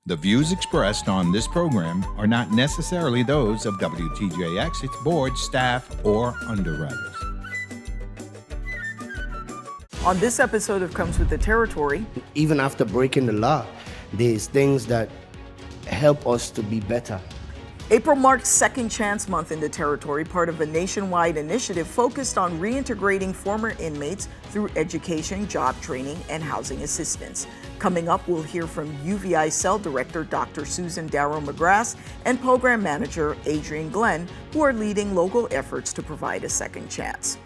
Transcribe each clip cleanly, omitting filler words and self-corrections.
The views expressed on this program are not necessarily those of WTJX, its board, staff, or underwriters. On this episode of Comes with the Territory, even after breaking the law, there's things that help us to be better. April marks Second Chance Month in the Territory, part of a nationwide initiative focused on reintegrating former inmates through education, job training, and housing assistance. Coming up, we'll hear from UVI Cell Director Dr. Susan Darrow McGrath and Program Manager Adrian Glenn, who are leading local efforts to provide a second chance.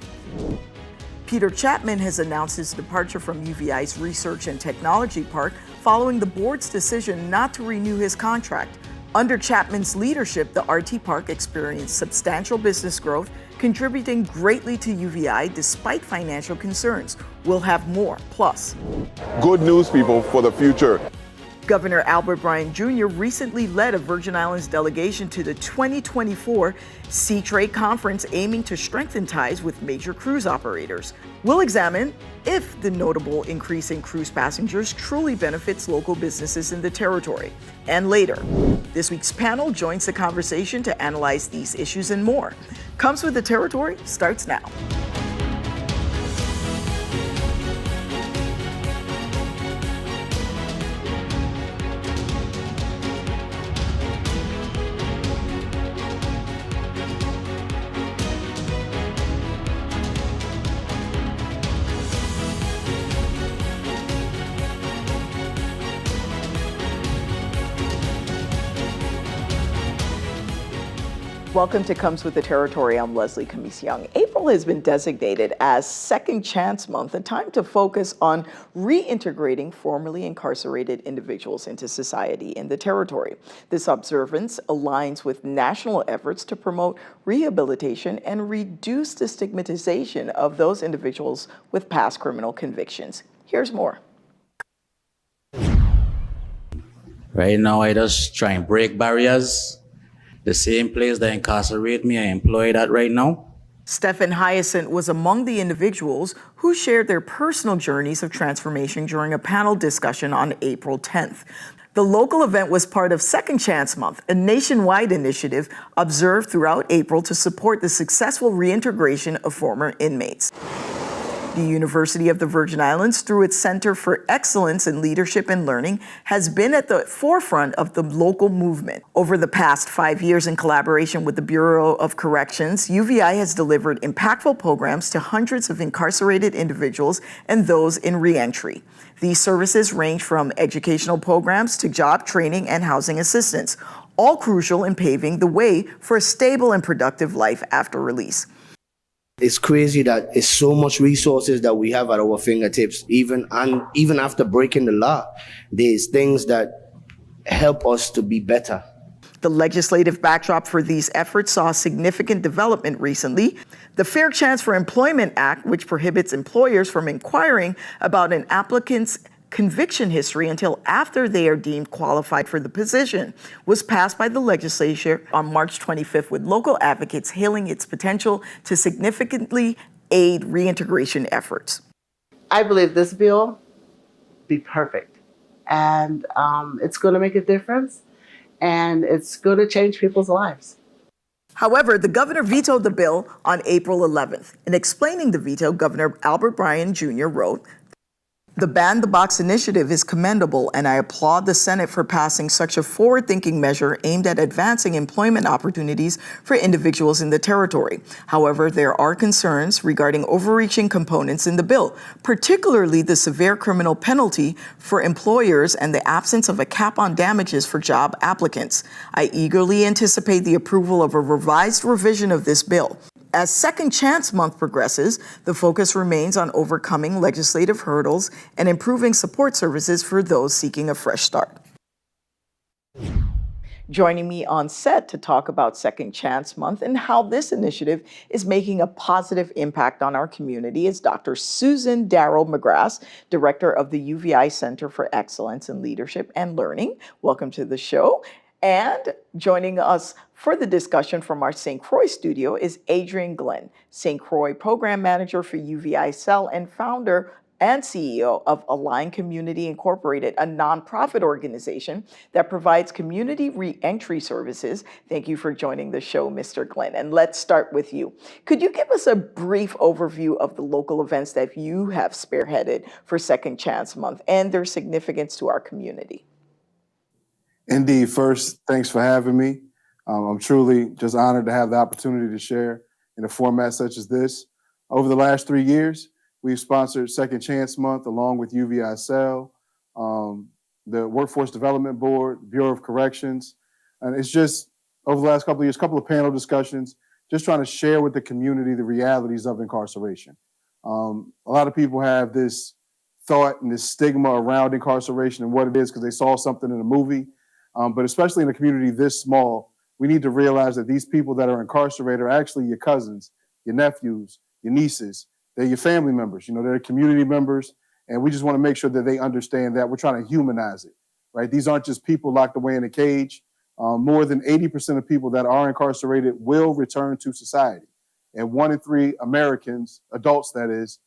Peter Chapman has announced his departure from UVI's Research and Technology Park following the board's decision not to renew his contract. Under Chapman's leadership, the RT Park experienced substantial business growth, contributing greatly to UVI despite financial concerns. We'll have more. Plus, good news, people, for the future. Governor Albert Bryan Jr. recently led a Virgin Islands delegation to the 2024 Sea Trade Conference, aiming to strengthen ties with major cruise operators. We'll examine if the notable increase in cruise passengers truly benefits local businesses in the territory. And later, this week's panel joins the conversation to analyze these issues and more. Comes with the Territory starts now. Welcome to Comes with the Territory. I'm Leslie Camise Young. April has been designated as Second Chance Month, a time to focus on reintegrating formerly incarcerated individuals into society in the territory. This observance aligns with national efforts to promote rehabilitation and reduce the stigmatization of those individuals with past criminal convictions. Here's more. Right now, I just try and break barriers. The same place that incarcerate me, I employ that right now. Stephen Hyacinth was among the individuals who shared their personal journeys of transformation during a panel discussion on April 10th. The local event was part of Second Chance Month, a nationwide initiative observed throughout April to support the successful reintegration of former inmates. The University of the Virgin Islands, through its Center for Excellence in Leadership and Learning, has been at the forefront of the local movement. Over the past 5 years, in collaboration with the Bureau of Corrections, UVI has delivered impactful programs to hundreds of incarcerated individuals and those in reentry. These services range from educational programs to job training and housing assistance, all crucial in paving the way for a stable and productive life after release. It's crazy that it's so much resources that we have at our fingertips. Even after breaking the law, there's things that help us to be better. The legislative backdrop for these efforts saw significant development recently. The Fair Chance for Employment Act, which prohibits employers from inquiring about an applicant's conviction history until after they are deemed qualified for the position, was passed by the legislature on March 25th, with local advocates hailing its potential to significantly aid reintegration efforts. I believe this bill be perfect, and it's going to make a difference, and it's going to change people's lives. However, the governor vetoed the bill on April 11th. In explaining the veto, Governor Albert Bryan Jr. wrote, "The Ban the Box initiative is commendable, and I applaud the Senate for passing such a forward-thinking measure aimed at advancing employment opportunities for individuals in the territory. However, there are concerns regarding overreaching components in the bill, particularly the severe criminal penalty for employers and the absence of a cap on damages for job applicants. I eagerly anticipate the approval of a revised revision of this bill. As Second Chance Month progresses, the focus remains on overcoming legislative hurdles and improving support services for those seeking a fresh start." Joining me on set to talk about Second Chance Month and how this initiative is making a positive impact on our community is Dr. Susan Darrow McGrath, Director of the UVI Center for Excellence in Leadership and Learning. Welcome to the show. And joining us for the discussion from our St. Croix studio is Adrian Glenn, St. Croix Program Manager for UVI Cell and founder and CEO of Align Community Incorporated, a nonprofit organization that provides community reentry services. Thank you for joining the show, Mr. Glenn. And let's start with you. Could you give us a brief overview of the local events that you have spearheaded for Second Chance Month and their significance to our community? Indeed. First, thanks for having me. I'm truly just honored to have the opportunity to share in a format such as this. Over the last 3 years, we've sponsored Second Chance Month along with UVI-SEL, the Workforce Development Board, Bureau of Corrections. And it's just, over the last couple of years, a couple of panel discussions, just trying to share with the community the realities of incarceration. A lot of people have this thought and this stigma around incarceration and what it is because they saw something in a movie. But especially in a community this small, we need to realize that these people that are incarcerated are actually your cousins, your nephews, your nieces. They're your family members, they're community members. And we just want to make sure that they understand that we're trying to humanize it, right? These aren't just people locked away in a cage. More than 80% of people that are incarcerated will return to society. And 1 in 3 Americans, adults that is,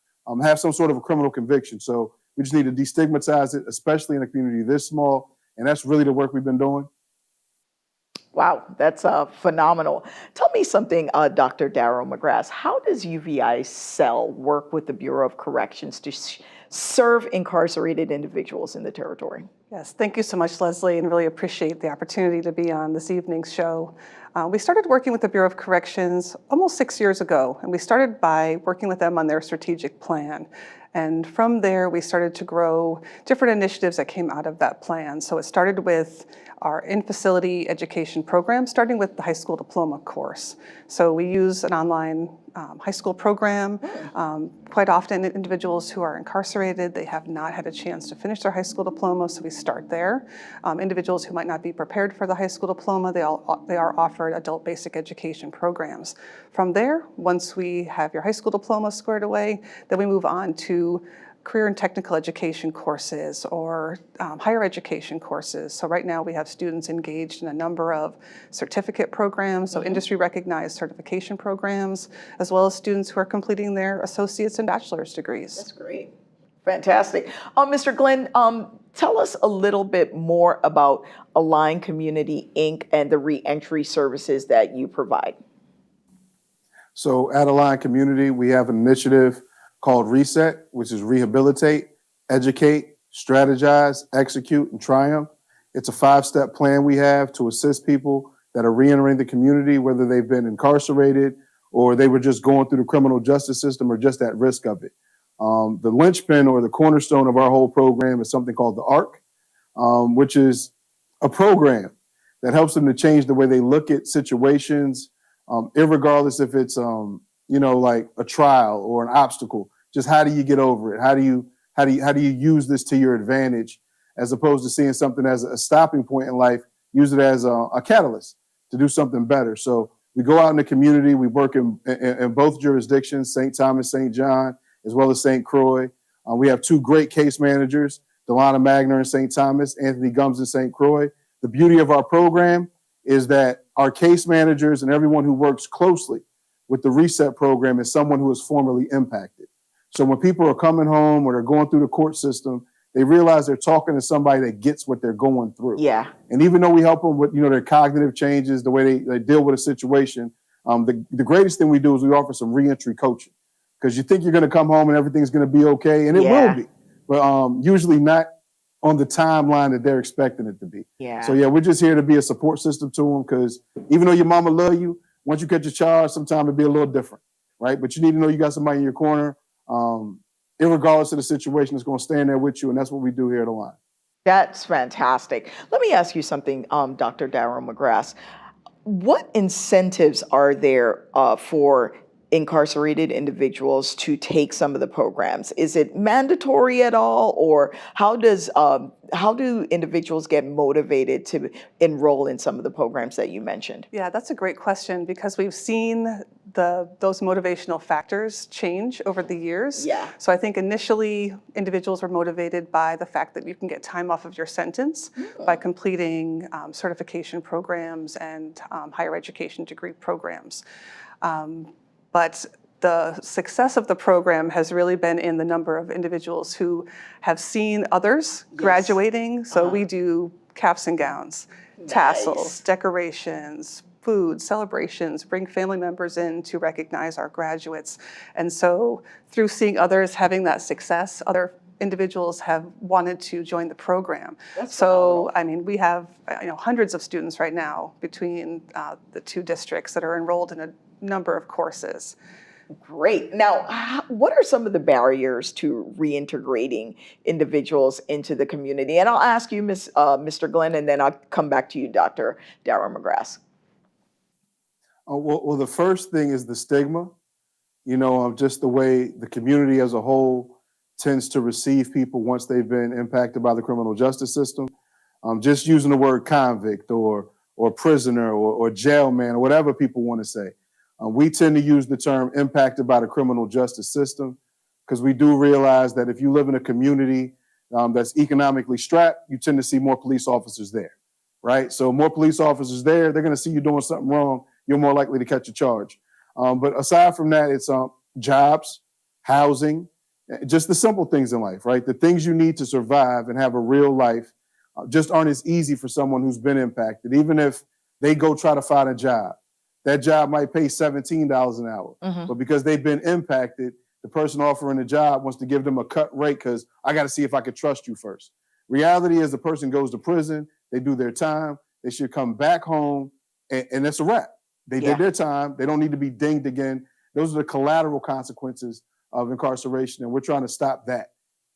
have some sort of a criminal conviction. So we just need to destigmatize it, especially in a community this small. And that's really the work we've been doing. Wow, that's phenomenal. Tell me something, Dr. Darryl McGrath. How does UVI-SEL work with the Bureau of Corrections to serve incarcerated individuals in the territory? Yes, thank you so much, Leslie, and really appreciate the opportunity to be on this evening's show. We started working with the Bureau of Corrections almost 6 years ago, and we started by working with them on their strategic plan. And from there, we started to grow different initiatives that came out of that plan. So it started with our in-facility education program, starting with the high school diploma course. So we use an online high school program. Quite often, individuals who are incarcerated, they have not had a chance to finish their high school diploma, so we start there. Individuals who might not be prepared for the high school diploma, they are offered adult basic education programs. From there, once we have your high school diploma squared away, then we move on to career and technical education courses or higher education courses. So right now we have students engaged in a number of certificate programs, so industry recognized certification programs, as well as students who are completing their associate's and bachelor's degrees. That's great. Fantastic. Mr. Glenn, tell us a little bit more about Align Community, Inc. and the reentry services that you provide. So at Align Community, we have an initiative called Reset, which is rehabilitate, educate, strategize, execute, and triumph. It's a 5-step plan we have to assist people that are reentering the community, whether they've been incarcerated or they were just going through the criminal justice system or just at risk of it. The linchpin or the cornerstone of our whole program is something called the ARC, which is a program that helps them to change the way they look at situations, irregardless if it's like a trial or an obstacle. Just how do you get over it? How do you use this to your advantage, as opposed to seeing something as a stopping point in life? Use it as a catalyst to do something better. So we go out in the community. We work in both jurisdictions, St. Thomas, St. John, as well as St. Croix. We have 2 great case managers, Delana Magner in St. Thomas, Anthony Gums in St. Croix. The beauty of our program is that our case managers and everyone who works closely with the Reset program is someone who is formerly impacted. So when people are coming home or they're going through the court system, they realize they're talking to somebody that gets what they're going through. Yeah. And even though we help them with, their cognitive changes, the way they deal with a situation, the greatest thing we do is we offer some reentry coaching, because you think you're going to come home and everything's going to be okay, and it will be, but usually not on the timeline that they're expecting it to be. Yeah. So yeah, we're just here to be a support system to them, because even though your mama love you, once you catch a charge, sometimes it'll be a little different, right? But you need to know you got somebody in your corner, irregardless of the situation, that's going to stand there with you, and that's what we do here at Align. That's fantastic. Let me ask you something, Dr. Darryl McGrath. What incentives are there for incarcerated individuals to take some of the programs? Is it mandatory at all, or how do individuals get motivated to enroll in some of the programs that you mentioned? Yeah, that's a great question, because we've seen those motivational factors change over the years. Yeah. So I think initially individuals were motivated by the fact that you can get time off of your sentence by completing certification programs and higher education degree programs. But the success of the program has really been in the number of individuals who have seen others graduating. So we do caps and gowns, tassels, decorations, food, celebrations, bring family members in to recognize our graduates. And so through seeing others having that success, other individuals have wanted to join the program. So, I mean, we have hundreds of students right now between the two districts that are enrolled in a number of courses. Great. Now, what are some of the barriers to reintegrating individuals into the community? And I'll ask you, Mr. Glenn, and then I'll come back to you, Dr. Darrell McGrath. Well, the first thing is the stigma, of just the way the community as a whole tends to receive people once they've been impacted by the criminal justice system. Just using the word convict or prisoner or jailman or whatever people want to say. We tend to use the term impacted by the criminal justice system because we do realize that if you live in a community that's economically strapped, you tend to see more police officers there, right? So more police officers there, they're going to see you doing something wrong. You're more likely to catch a charge. But aside from that, it's jobs, housing, just the simple things in life, right? The things you need to survive and have a real life just aren't as easy for someone who's been impacted. Even if they go try to find a job, that job might pay $17 an hour. But because they've been impacted, the person offering the job wants to give them a cut rate because I got to see if I could trust you first. Reality is the person goes to prison, they do their time, they should come back home, and it's a wrap. They did their time. They don't need to be dinged again. Those are the collateral consequences of incarceration, and we're trying to stop that.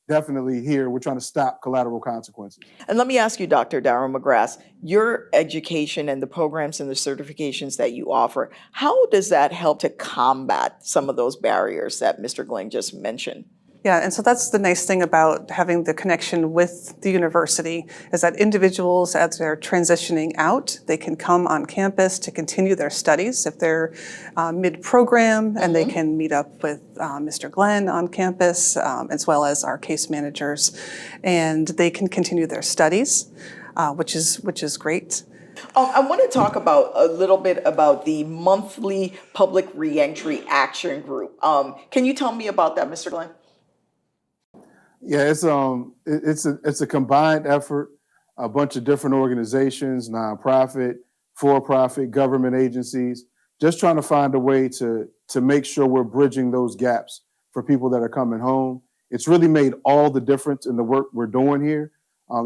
Definitely here, we're trying to stop collateral consequences. And let me ask you, Dr. Darrell McGrath, your education and the programs and the certifications that you offer, how does that help to combat some of those barriers that Mr. Glenn just mentioned? Yeah, and so that's the nice thing about having the connection with the university is that individuals, as they're transitioning out, they can come on campus to continue their studies if they're mid-program, and they can meet up with Mr. Glenn on campus, as well as our case managers, and they can continue their studies, which is great. I want to talk about a little bit about the monthly public reentry action group. Can you tell me about that, Mr. Glenn? Yeah, it's a combined effort, a bunch of different organizations, nonprofit, for-profit, government agencies, just trying to find a way to make sure we're bridging those gaps for people that are coming home. It's really made all the difference in the work we're doing here.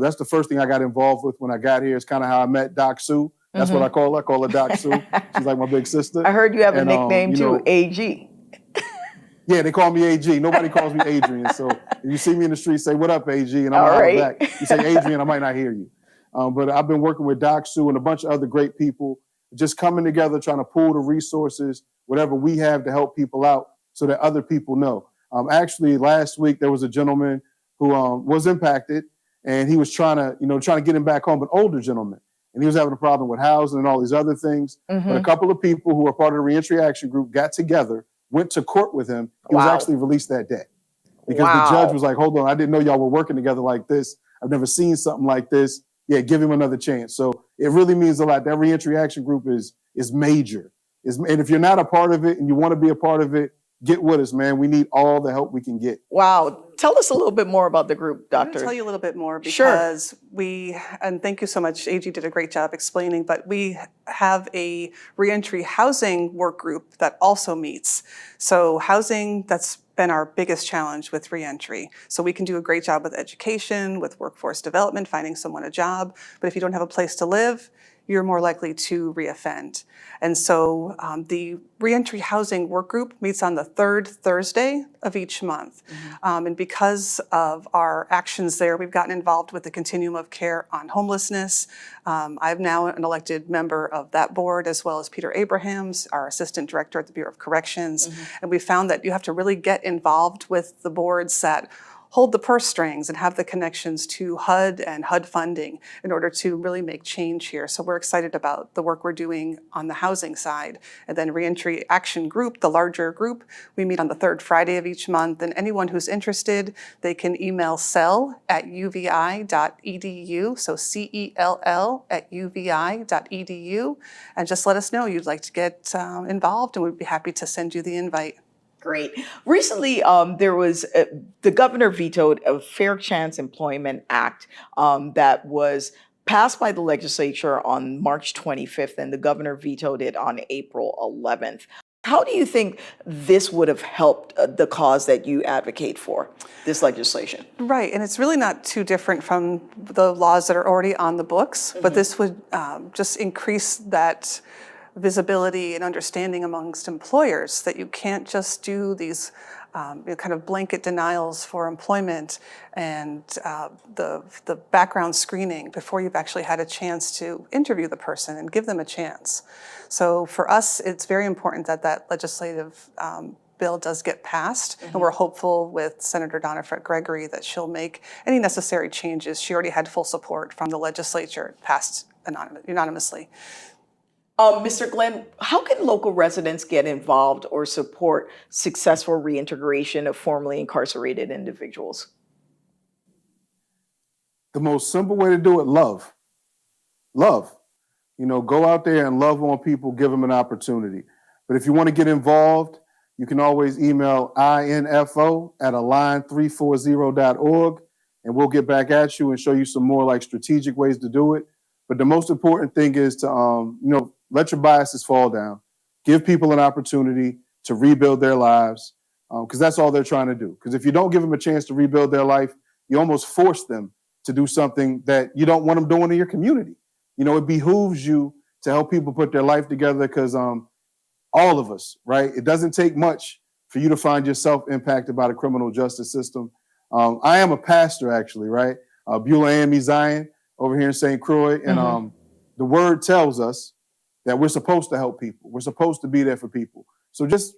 That's the first thing I got involved with when I got here. It's kind of how I met Doc Sue. That's what I call her. I call her Doc Sue. She's like my big sister. I heard you have a nickname too, AG. Yeah, they call me AG. Nobody calls me Adrian. So if you see me in the street, say, "What up, AG?" And I'm out back. You say Adrian, I might not hear you. But I've been working with Doc Sue and a bunch of other great people, just coming together, trying to pool the resources, whatever we have to help people out so that other people know. Actually, last week, there was a gentleman who was impacted, and he was trying to get him back home, an older gentleman. And he was having a problem with housing and all these other things. But a couple of people who are part of the Reentry Action Group got together, went to court with him. He was actually released that day because the judge was like, hold on, I didn't know y'all were working together like this. I've never seen something like this. Yeah, give him another chance. So it really means a lot. That Reentry Action Group is major. And if you're not a part of it and you want to be a part of it, get with us, man. We need all the help we can get. Wow. Tell us a little bit more about the group, Doctor. I'm going to tell you a little bit more because and thank you so much, AG did a great job explaining, but we have a reentry housing work group that also meets. So housing, that's been our biggest challenge with reentry. So we can do a great job with education, with workforce development, finding someone a job, but if you don't have a place to live, you're more likely to reoffend. And so the reentry housing work group meets on the third Thursday of each month. And because of our actions there, we've gotten involved with the Continuum of Care on Homelessness. I'm now an elected member of that board, as well as Peter Abrahams, our assistant director at the Bureau of Corrections. And we found that you have to really get involved with the boards that hold the purse strings and have the connections to HUD and HUD funding in order to really make change here. So we're excited about the work we're doing on the housing side. And then Reentry Action Group, the larger group, we meet on the third Friday of each month. And anyone who's interested, they can email cell@uvi.edu, so CELL@uvi.edu, and just let us know you'd like to get involved, and we'd be happy to send you the invite. Great. Recently, there was the governor vetoed a Fair Chance Employment Act that was passed by the legislature on March 25th, and the governor vetoed it on April 11th. How do you think this would have helped the cause that you advocate for, this legislation? Right, and it's really not too different from the laws that are already on the books, but this would just increase that visibility and understanding amongst employers that you can't just do these kind of blanket denials for employment and the background screening before you've actually had a chance to interview the person and give them a chance. So for us, it's very important that that legislative bill does get passed, and we're hopeful with Senator Donna Fred-Gregory that she'll make any necessary changes. She already had full support from the legislature, passed unanimously. Mr. Glenn, how can local residents get involved or support successful reintegration of formerly incarcerated individuals? The most simple way to do it, love. Love. You know, go out there and love on people, give them an opportunity. But if you want to get involved, you can always email info@align340.org, and we'll get back at you and show you some more like strategic ways to do it. But the most important thing is to, let your biases fall down. Give people an opportunity to rebuild their lives, because that's all they're trying to do. Because if you don't give them a chance to rebuild their life, you almost force them to do something that you don't want them doing in your community. You know, it behooves you to help people put their life together, because all of us, right? It doesn't take much for you to find yourself impacted by the criminal justice system. I am a pastor, actually, right? Beulah AME Zion over here in St. Croix. And the word tells us that we're supposed to help people. We're supposed to be there for people. So just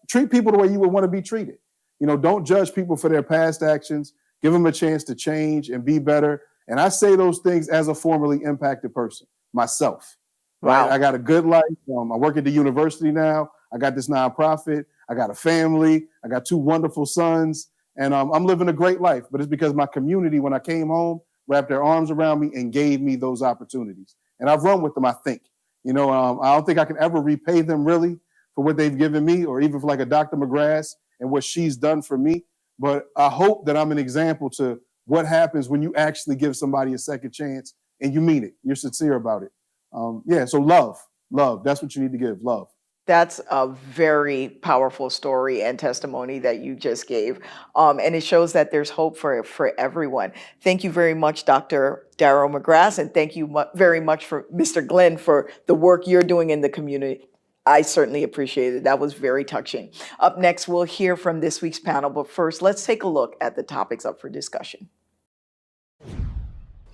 treat people the way you would want to be treated. You know, don't judge people for their past actions. Give them a chance to change and be better. And I say those things as a formerly impacted person myself. Right? Wow. I got a good life. I work at the university now. I got this nonprofit. I got a family. I got 2 wonderful sons. And I'm living a great life. But it's because my community, when I came home, wrapped their arms around me and gave me those opportunities. And I've run with them, I think. You know, I don't think I can ever repay them really for what they've given me, or even for like a Dr. McGrath and what she's done for me. But I hope that I'm an example to what happens when you actually give somebody a second chance and you mean it. You're sincere about it. So love. That's what you need to give, love. That's a very powerful story and testimony that you just gave. And it shows that there's hope for everyone. Thank you very much, Dr. Darryl McGrath, and thank you very much for Mr. Glenn for the work you're doing in the community. I certainly appreciate it. That was very touching. Up next, we'll hear from this week's panel, but first, let's take a look at the topics up for discussion.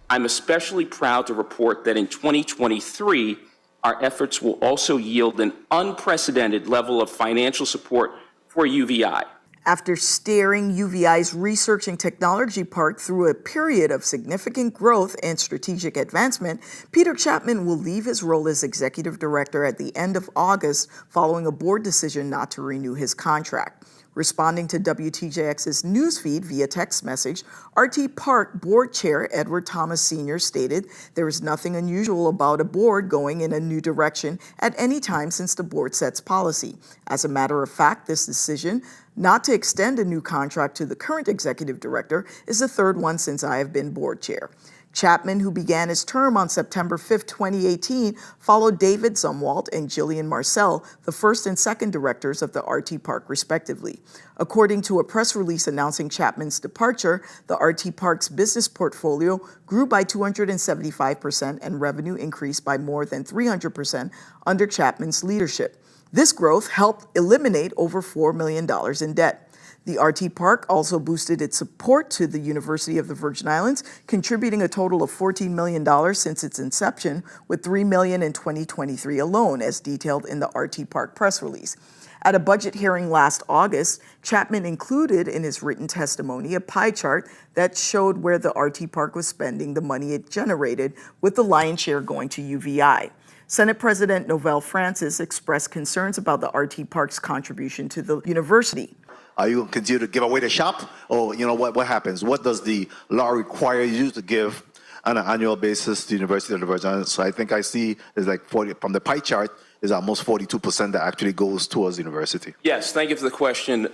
I'm especially proud to report that in 2023, our efforts will also yield an unprecedented level of financial support for UVI. After steering UVI's research and technology park through a period of significant growth and strategic advancement, Peter Chapman will leave his role as executive director at the end of August following a board decision not to renew his contract. Responding to WTJX's newsfeed via text message, RT Park Board Chair Edward Thomas Sr. stated there is nothing unusual about a board going in a new direction at any time since the board sets policy. As a matter of fact, this decision not to extend a new contract to the current executive director is the 3rd one since I have been board chair. Chapman, who began his term on September 5, 2018, followed David Zumwalt and Jillian Marcel, the first and second directors of the RT Park, respectively. According to a press release announcing Chapman's departure, the RT Park's business portfolio grew by 275% and revenue increased by more than 300% under Chapman's leadership. This growth helped eliminate over $4 million in debt. The RT Park also boosted its support to the University of the Virgin Islands, contributing a total of $14 million since its inception, with $3 million in 2023 alone, as detailed in the RT Park press release. At a budget hearing last August, Chapman included in his written testimony a pie chart that showed where the RT Park was spending the money it generated, with the lion's share going to UVI. Senate President Novelle Francis expressed concerns about the RT Park's contribution to the university. Are you going to continue to give away the shop? Or, what happens? What does the law require you to give on an annual basis to the University of the Virgin Islands? So I think I see there's like 40, from the pie chart, is almost 42% that actually goes towards the university. Yes, thank you for the question,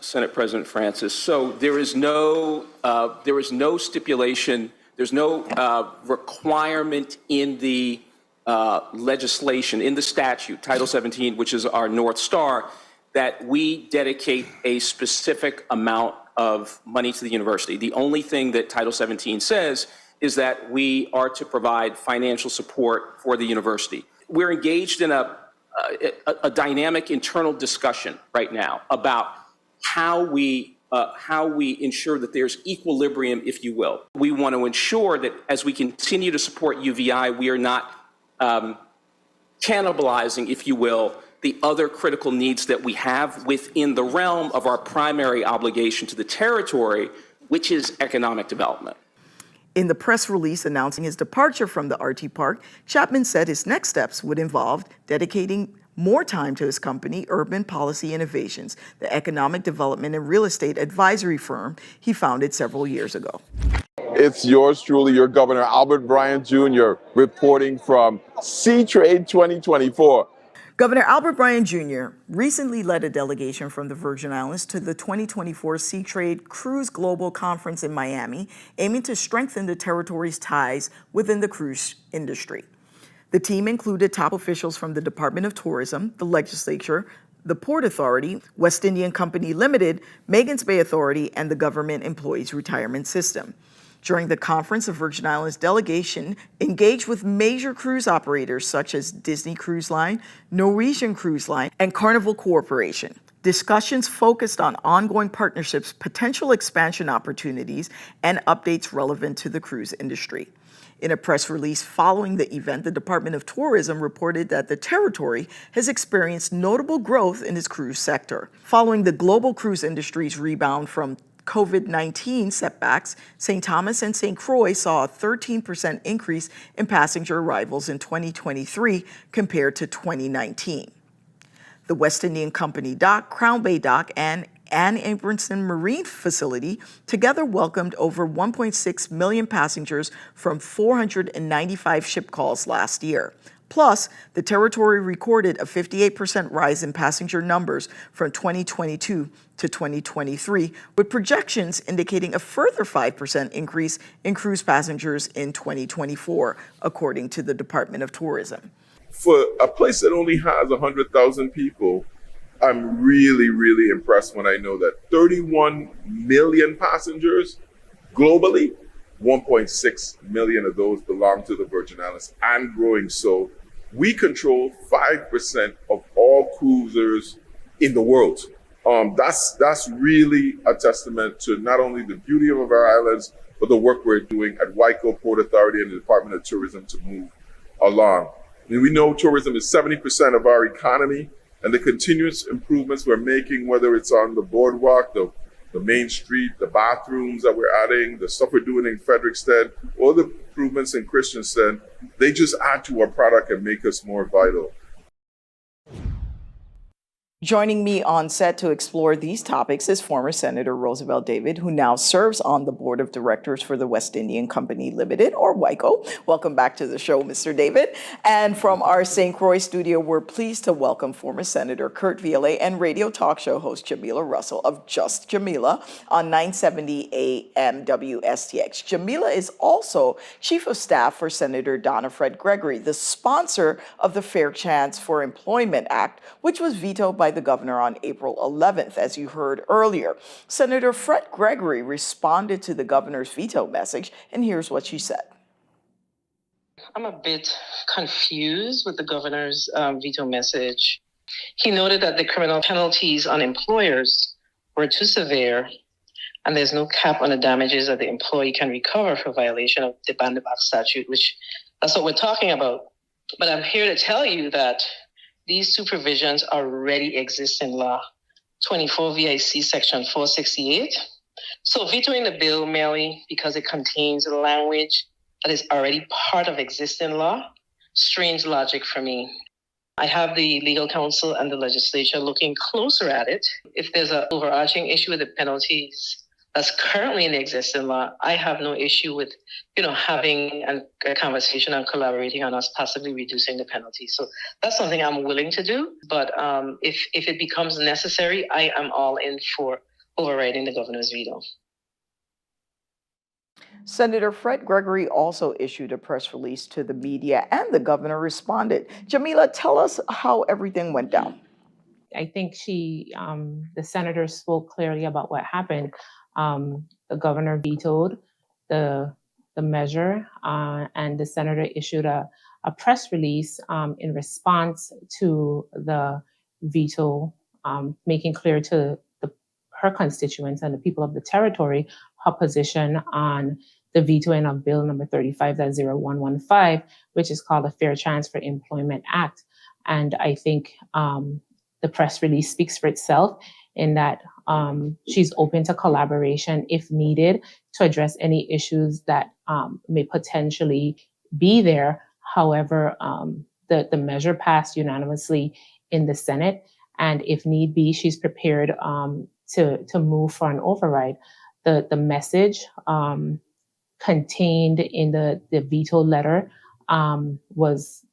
Senate President Francis. So there is no stipulation, there's no requirement in the legislation, in the statute, Title 17, which is our North Star, that we dedicate a specific amount of money to the university. The only thing that Title 17 says is that we are to provide financial support for the university. We're engaged in a dynamic internal discussion right now about how we ensure that there's equilibrium, if you will. We want to ensure that as we continue to support UVI, we are not cannibalizing, if you will, the other critical needs that we have within the realm of our primary obligation to the territory, which is economic development. In the press release announcing his departure from the RT Park, Chapman said his next steps would involve dedicating more time to his company, Urban Policy Innovations, the economic development and real estate advisory firm he founded several years ago. It's yours truly, your Governor Albert Bryant Jr., reporting from Seatrade 2024. Governor Albert Bryant Jr. recently led a delegation from the Virgin Islands to the 2024 Seatrade Cruise Global Conference in Miami, aiming to strengthen the territory's ties within the cruise industry. The team included top officials from the Department of Tourism, the legislature, the Port Authority, West Indian Company Limited, Magens Bay Authority, and the Government Employees Retirement System. During the conference, the Virgin Islands delegation engaged with major cruise operators such as Disney Cruise Line, Norwegian Cruise Line, and Carnival Corporation. Discussions focused on ongoing partnerships, potential expansion opportunities, and updates relevant to the cruise industry. In a press release following the event, the Department of Tourism reported that the territory has experienced notable growth in its cruise sector. Following the global cruise industry's rebound from COVID-19 setbacks, St. Thomas and St. Croix saw a 13% increase in passenger arrivals in 2023 compared to 2019. The West Indian Company Dock, Crown Bay Dock, and Anne Abramson Marine Facility together welcomed over 1.6 million passengers from 495 ship calls last year. Plus, the territory recorded a 58% rise in passenger numbers from 2022 to 2023, with projections indicating a further 5% increase in cruise passengers in 2024, according to the Department of Tourism. For a place that only has 100,000 people, I'm really, really impressed when I know that 31 million passengers globally, 1.6 million of those belong to the Virgin Islands and growing. So we control 5% of all cruisers in the world. That's really a testament to not only the beauty of our islands, but the work we're doing at WICO, Port Authority, and the Department of Tourism to move along. I mean, we know tourism is 70% of our economy, and the continuous improvements we're making, whether it's on the boardwalk, the main street, the bathrooms that we're adding, the stuff we're doing in Frederickstead, all the improvements in Christiansted, they just add to our product and make us more vital. Joining me on set to explore these topics is former Senator Roosevelt David, who now serves on the board of directors for the West Indian Company Limited, or WICO. Welcome back to the show, Mr. David. And from our St. Croix studio, we're pleased to welcome former Senator Kurt Viale and radio talk show host Jamila Russell of Just Jamila on 970 AM WSTX. Jamila is also Chief of Staff for Senator Donna Fred Gregory, the sponsor of the Fair Chance for Employment Act, which was vetoed by the governor on April 11th, as you heard earlier. Senator Fred Gregory responded to the governor's veto message, and here's what she said. I'm a bit confused with the governor's veto message. He noted that the criminal penalties on employers were too severe, and there's no cap on the damages that the employee can recover for violation of the Band Act statute, which that's what we're talking about. But I'm here to tell you that these two provisions already exist in law, 24 VIC section 468. So vetoing the bill merely because it contains language that is already part of existing law, strange logic for me. I have the legal counsel and the legislature looking closer at it. If there's an overarching issue with the penalties that's currently in the existing law, I have no issue with, having a conversation and collaborating on us possibly reducing the penalty. So that's something I'm willing to do. But if it becomes necessary, I am all in for overriding the governor's veto. Senator Fred Gregory also issued a press release to the media, and the governor responded. Jamila, tell us how everything went down. I think the senator spoke clearly about what happened. The governor vetoed the measure, and the senator issued a press release in response to the veto, making clear to her constituents and the people of the territory her position on the vetoing of Bill number 35.0115, which is called the Fair Chance for Employment Act. And I think the press release speaks for itself in that she's open to collaboration if needed to address any issues that may potentially be there. However, the measure passed unanimously in the Senate, and if need be, she's prepared to move for an override. The message contained in the veto letter was,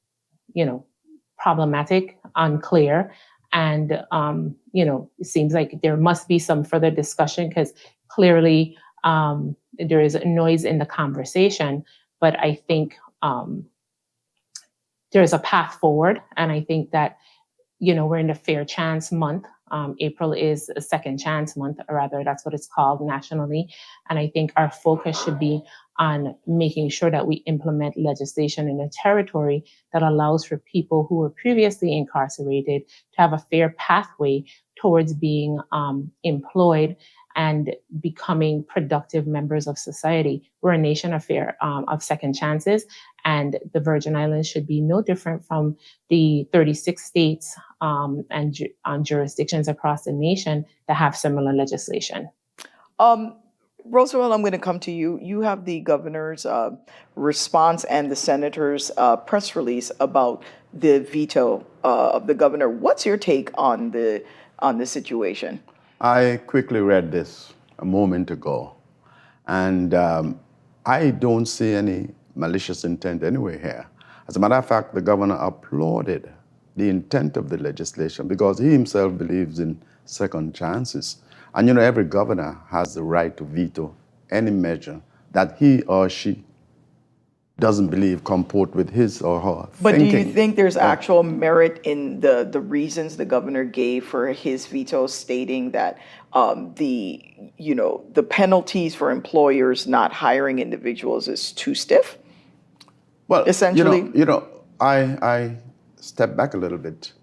problematic, unclear, and it seems like there must be some further discussion because clearly there is noise in the conversation. But I think there is a path forward, and I think that we're in the Fair Chance Month. April is a second chance month, or rather that's what it's called nationally. And I think our focus should be on making sure that we implement legislation in a territory that allows for people who were previously incarcerated to have a fair pathway towards being employed and becoming productive members of society. We're a nation of second chances, and the Virgin Islands should be no different from the 36 states and jurisdictions across the nation that have similar legislation. Roosevelt, I'm going to come to you. You have the governor's response and the senator's press release about the veto of the governor. What's your take on the situation? I quickly read this a moment ago, and I don't see any malicious intent anywhere here. As a matter of fact, the governor applauded the intent of the legislation because he himself believes in second chances. And every governor has the right to veto any measure that he or she doesn't believe comport with his or her But thinking. do you think there's actual merit in the reasons the governor gave for his veto, stating that the penalties for employers not hiring individuals is too stiff? Well, essentially, I step back a little bit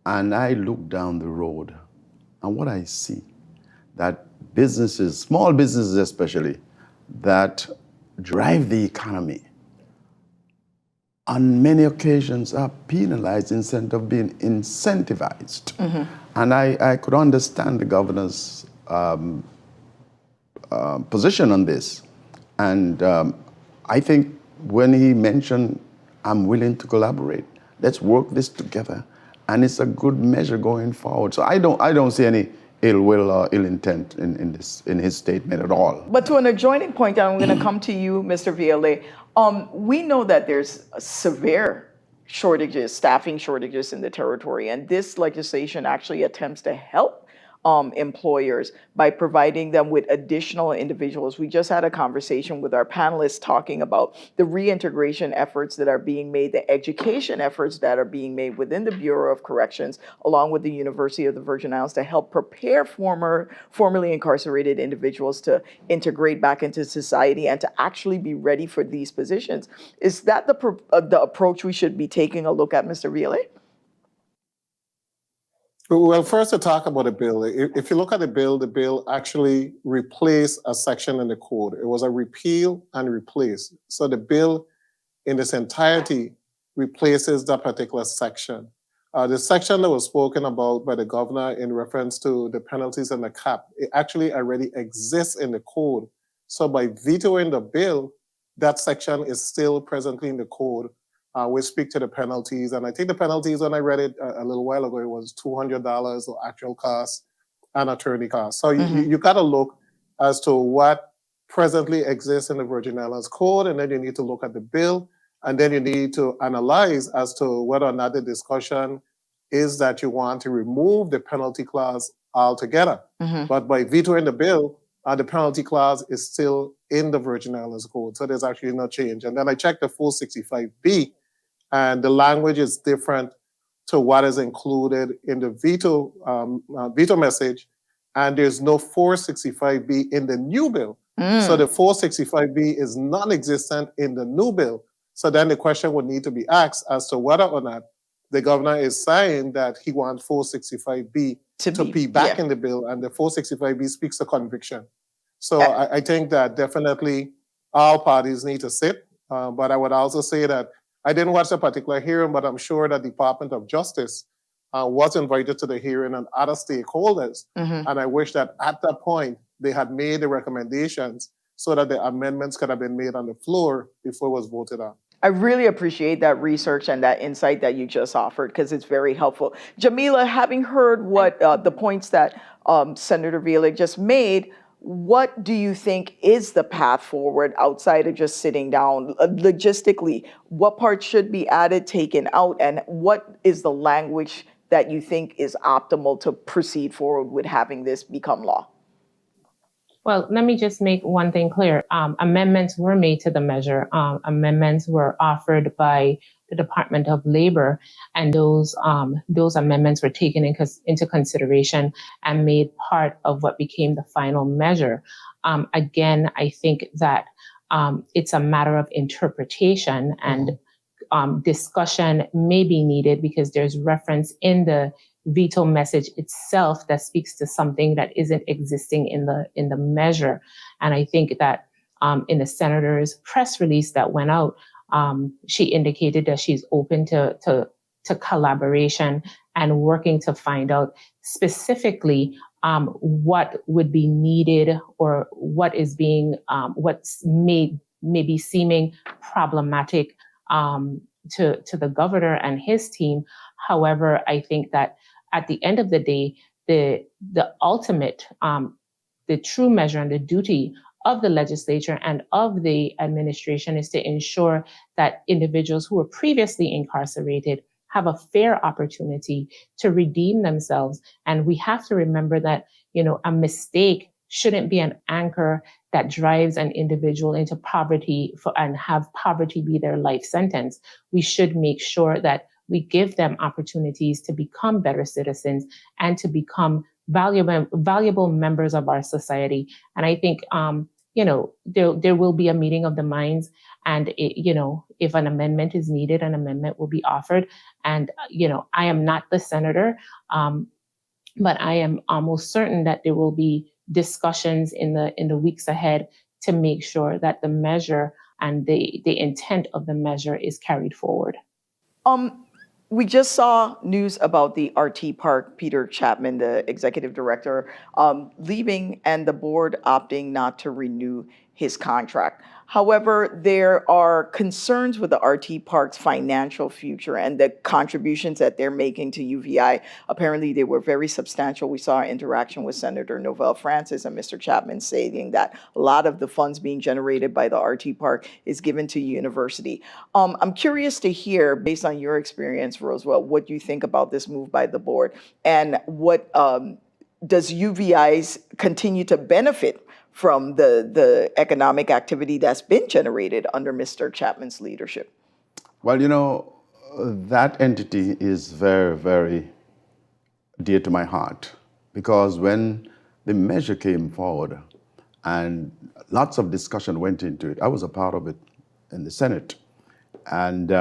and I look down the road, and what I see that businesses, small businesses especially, that drive the economy, on many occasions are penalized instead of being incentivized. Mm-hmm. And I could understand the governor's position on this. And I think when he mentioned, I'm willing to collaborate, let's work this together. And it's a good measure going forward. So I don't see any ill will or ill intent in his statement at all. But to an adjoining point, I'm going to come to you, Mr. Viale. We know that there's severe shortages, staffing shortages in the territory, and this legislation actually attempts to help employers by providing them with additional individuals. We just had a conversation with our panelists talking about the reintegration efforts that are being made, the education efforts that are being made within the Bureau of Corrections, along with the University of the Virgin Islands, to help prepare formerly incarcerated individuals to integrate back into society and to actually be ready for these positions. Is that the approach we should be taking a look at, Mr. Viale? Well, first to talk about the bill. If you look at the bill actually replaced a section in the code. It was a repeal and replace. So the bill in its entirety replaces that particular section. The section that was spoken about by the governor in reference to the penalties and the cap, it actually already exists in the code. So by vetoing the bill, that section is still presently in the code. We speak to the penalties, and I think the penalties, when I read it a little while ago, it was $200 or actual costs and attorney costs. So you got to look as to what presently exists in the Virgin Islands Code, and then you need to look at the bill, and then you need to analyze as to whether or not the discussion is that you want to remove the penalty clause altogether. But by vetoing the bill, the penalty clause is still in the Virgin Islands Code, so there's actually no change. And then I checked the 465B, and the language is different to what is included in the veto message, and there's no 465B in the new bill. So the 465B is non-existent in the new bill. So then the question would need to be asked as to whether or not the governor is saying that he wants 465B to be back in the bill, and the 465B speaks to conviction. So I think that definitely all parties need to sit. But I would also say that I didn't watch the particular hearing, but I'm sure that the Department of Justice was invited to the hearing and other stakeholders. And I wish that at that point, they had made the recommendations so that the amendments could have been made on the floor before it was voted on. I really appreciate that research and that insight that you just offered, because it's very helpful. Jamila, having heard what the points that Senator Violet just made, what do you think is the path forward outside of just sitting down? Logistically, what parts should be added, taken out, and what is the language that you think is optimal to proceed forward with having this become law? Well, let me just make one thing clear. Amendments were made to the measure. Amendments were offered by the Department of Labor, and those amendments were taken into consideration and made part of what became the final measure. Again, I think that it's a matter of interpretation, and discussion may be needed because there's reference in the veto message itself that speaks to something that isn't existing in the measure. And I think that in the senator's press release that went out, she indicated that she's open to collaboration and working to find out specifically what would be needed or what is being what's maybe seeming problematic to the governor and his team. However, I think that at the end of the day, the ultimate, the true measure and the duty of the legislature and of the administration is to ensure that individuals who were previously incarcerated have a fair opportunity to redeem themselves. And we have to remember that, a mistake shouldn't be an anchor that drives an individual into poverty and have poverty be their life sentence. We should make sure that we give them opportunities to become better citizens and to become valuable members of our society. And I think, there will be a meeting of the minds, and if an amendment is needed, an amendment will be offered. And, I am not the senator, but I am almost certain that there will be discussions in the weeks ahead to make sure that the measure and the intent of the measure is carried forward. We just saw news about the RT Park, Peter Chapman, the executive director, leaving and the board opting not to renew his contract. However, there are concerns with the RT Park's financial future and the contributions that they're making to UVI. Apparently, they were very substantial. We saw an interaction with Senator Novell Francis and Mr. Chapman saying that a lot of the funds being generated by the RT Park is given to university. I'm curious to hear, based on your experience, Roswell, what you think about this move by the board, and what does UVI's continue to benefit from the economic activity that's been generated under Mr. Chapman's leadership? Well, that entity is very, very dear to my heart, because when the measure came forward and lots of discussion went into it, I was a part of it in the Senate. And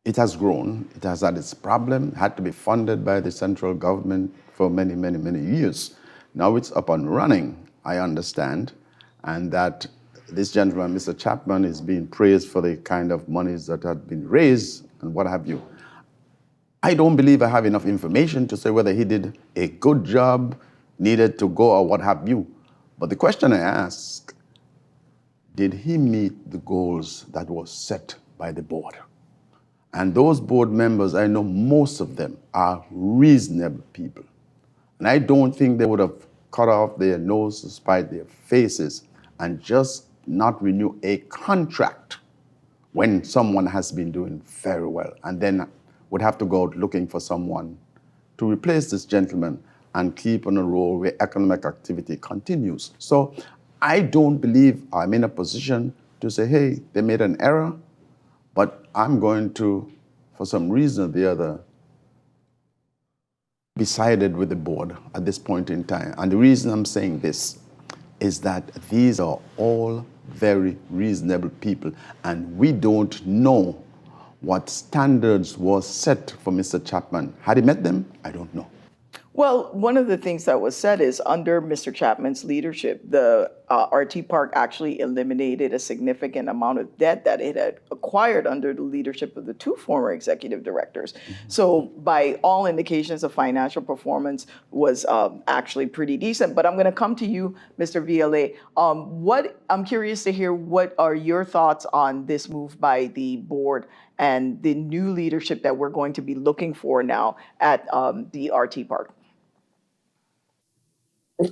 it has grown. It has had its problem, had to be funded by the central government for many, many, many years. Now it's up and running, I understand, and that this gentleman, Mr. Chapman, is being praised for the kind of monies that had been raised and what have you. I don't believe I have enough information to say whether he did a good job, needed to go, or what have you. But the question I ask, did he meet the goals that was set by the board? And those board members, I know most of them are reasonable people. And I don't think they would have cut off their noses, spite their faces, and just not renew a contract when someone has been doing very well, and then would have to go out looking for someone to replace this gentleman and keep on a roll where economic activity continues. So I don't believe I'm in a position to say, hey, they made an error, but I'm going to, for some reason or the other, be sided with the board at this point in time. And the reason I'm saying this is that these are all very reasonable people, and we don't know what standards was set for Mr. Chapman. Had he met them? I don't know. Well, one of the things that was said is under Mr. Chapman's leadership, the RT Park actually eliminated a significant amount of debt that it had acquired under the leadership of the two former executive directors. So by all indications, the financial performance was actually pretty decent. But I'm going to come to you, Mr. VLA. I'm curious to hear what are your thoughts on this move by the board and the new leadership that we're going to be looking for now at the RT Park?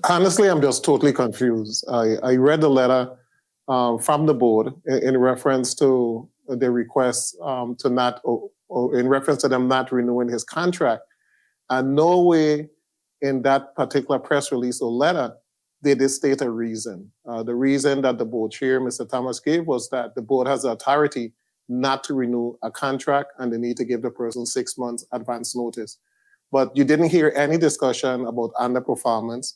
Honestly, I'm just totally confused. I read the letter from the board in reference to the request to not, or in reference to them not renewing his contract. And no way in that particular press release or letter did they state a reason. The reason that the board chair, Mr. Thomas, gave was that the board has the authority not to renew a contract and they need to give the person 6 months advance notice. But you didn't hear any discussion about underperformance.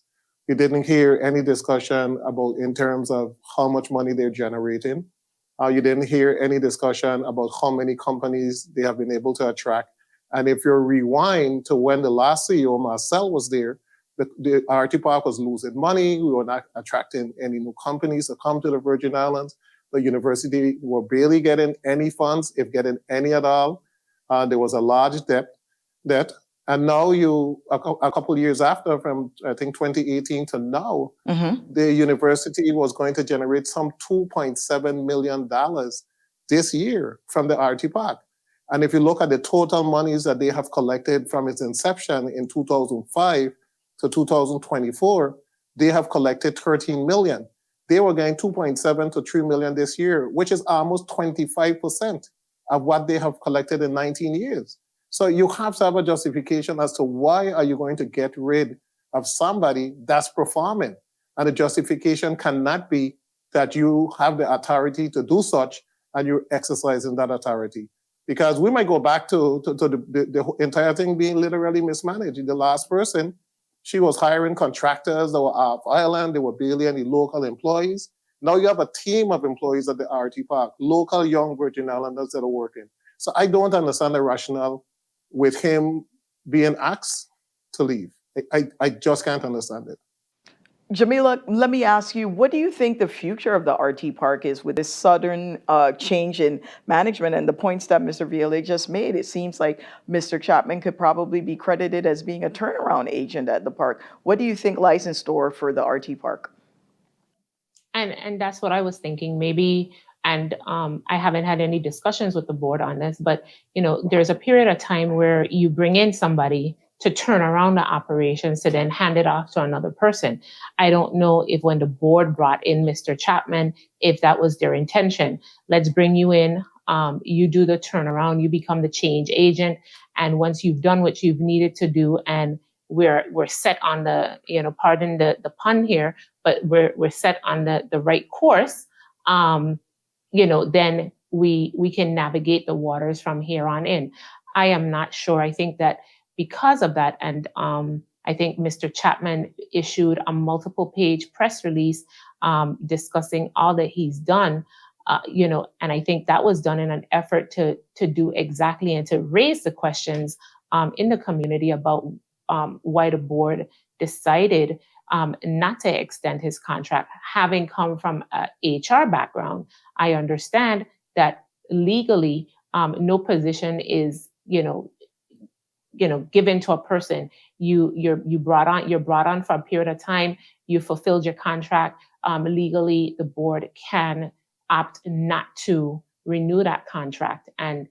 You didn't hear any discussion about in terms of how much money they're generating. You didn't hear any discussion about how many companies they have been able to attract. And if you rewind to when the last CEO, Marcel, was there, the RT Park was losing money. We were not attracting any new companies to come to the Virgin Islands. The university were barely getting any funds, if getting any at all. There was a large debt. And now a couple of years after, from I think 2018 to now, the university was going to generate some $2.7 million this year from the RT Park. And if you look at the total monies that they have collected from its inception in 2005 to 2024, they have collected 13 million. They were getting 2.7 to 3 million this year, which is almost 25% of what they have collected in 19 years. So you have to have a justification as to why are you going to get rid of somebody that's performing. And the justification cannot be that you have the authority to do such and you're exercising that authority. Because we might go back to the entire thing being literally mismanaged. The last person, she was hiring contractors that were off island. There were barely any local employees. Now you have a team of employees at the RT Park, local young Virgin Islanders that are working. So I don't understand the rationale with him being asked to leave. I just can't understand it. Jamila, let me ask you, what do you think the future of the RT Park is with this sudden change in management and the points that Mr. Violet just made? It seems like Mr. Chapman could probably be credited as being a turnaround agent at the park. What do you think lies in store for the RT Park? And that's what I was thinking, maybe. And I haven't had any discussions with the board on this, but there's a period of time where you bring in somebody to turn around the operations to then hand it off to another person. I don't know if when the board brought in Mr. Chapman, if that was their intention. Let's bring you in, you do the turnaround, you become the change agent. And once you've done what you've needed to do and we're set on the, pardon the pun here, but we're set on the right course, then we can navigate the waters from here on in. I am not sure. I think that because of that, and I think Mr. Chapman issued a multiple-page press release discussing all that he's done, and I think that was done in an effort to do exactly and to raise the questions in the community about why the board decided not to extend his contract. Having come from an HR background, I understand that legally no position is, given to a person. You're brought on for a period of time. You fulfilled your contract. Legally, the board can opt not to renew that contract, and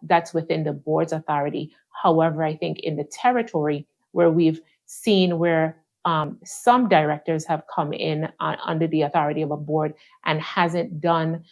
that's within the board's authority. However, I think in the territory where we've seen where some directors have come in under the authority of a board and hasn't done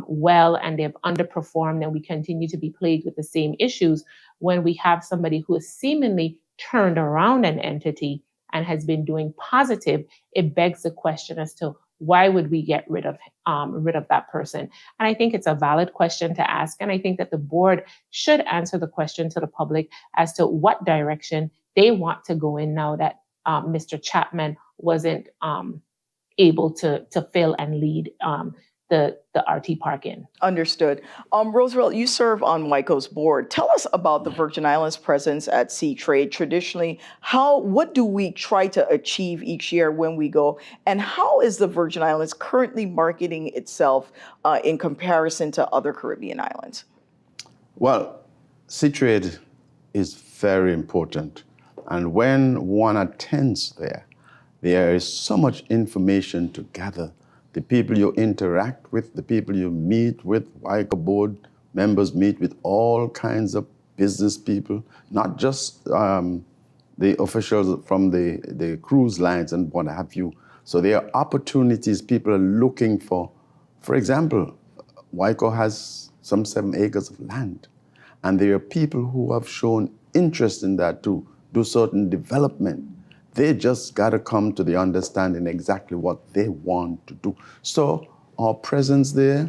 well, and they've underperformed, and we continue to be plagued with the same issues. When we have somebody who has seemingly turned around an entity and has been doing positive, it begs the question as to why would we get rid of that person? And I think it's a valid question to ask, and I think that the board should answer the question to the public as to what direction they want to go in now that Mr. Chapman wasn't able to fill and lead the RT Park in. Understood. Roosevelt, you serve on WICO's board. Tell us about the Virgin Islands presence at C-Trade. Traditionally, what do we try to achieve each year when we go? And how is the Virgin Islands currently marketing itself in comparison to other Caribbean islands? Well, C-Trade is very important. And when one attends there is so much information to gather. The people you interact with, the people you meet with, WICO board members meet with all kinds of business people, not just the officials from the cruise lines and what have you. So there are opportunities people are looking for. For example, WICO has some 7 acres of land, and there are people who have shown interest in that to do certain development. They just got to come to the understanding exactly what they want to do. So our presence there,